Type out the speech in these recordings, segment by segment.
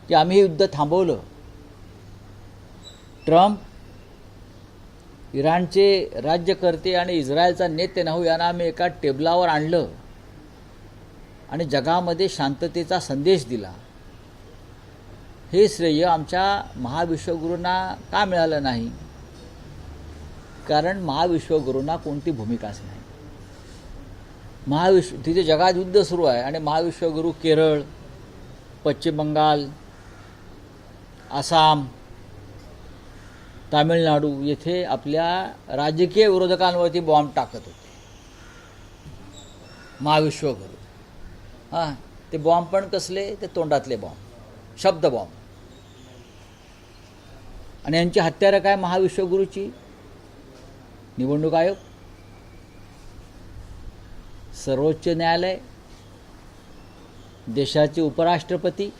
की आम्ही हे युद्ध थांबवलं. ट्रम्प, इराणचे राज्यकर्ते आणि इस्रायलचा नेतन्याहू यांना आम्ही एका टेबलावर आणलं आणि जगामध्ये शांततेचा संदेश दिला. हे श्रेय आमच्या महाविश्वगुरूंना का मिळालं नाही? कारण महाविश्वगुरूंना कोणती भूमिकाच नाही. तिथे जगात युद्ध सुरू आहे आणि महाविश्वगुरू केरळ, पश्चिम बंगाल, आसाम, तामिळनाडू येथे आपल्या राजकीय विरोधकांवरती बॉम्ब टाकत होते. महाविश्वगुरू ते बॉम्ब पण कसले? ते तोंडातले बॉम्ब, शब्द बॉम्ब. आणि यांची हत्यारं काय महाविश्वगुरूची? निवडणूक आयोग, सर्वोच्च न्यायालय, देशाचे उपराष्ट्रपती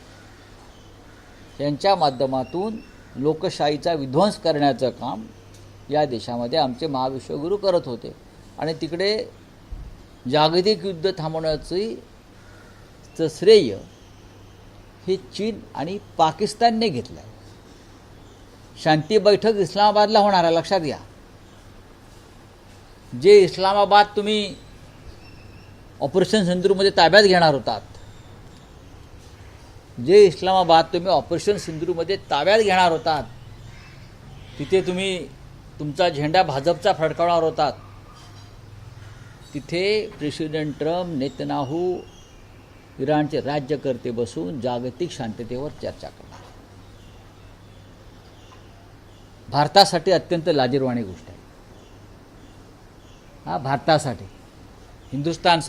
यांच्या माध्यमातून लोकशाहीचा विध्वंस करण्याचं काम या देशामध्ये आमचे महाविश्वगुरू करत होते. आणि तिकडे जागतिक युद्ध थांबवण्याचं श्रेय हे चीन आणि पाकिस्तानने घेतलं आहे. शांती बैठक इस्लामाबादला होणार आहे, लक्षात घ्या. जे इस्लामाबाद तुम्ही ऑपरेशन सिंधूरमध्ये ताब्यात घेणार होतात, जे इस्लामाबाद तुम्ही ऑपरेशन सिंधूरमध्ये ताब्यात घेणार होतात, तिथे तुम्ही तुमचा झेंडा भाजपचा फडकावणार होतात, तिथे प्रेसिडेंट ट्रम्प, नेतन्याहू, इराणचे राज्यकर्ते बसून जागतिक शांततेवर चर्चा करणार. भारतासाठी अत्यंत लाजिरवाणी गोष्ट आहे. भारतासाठी, हिंदुस्थान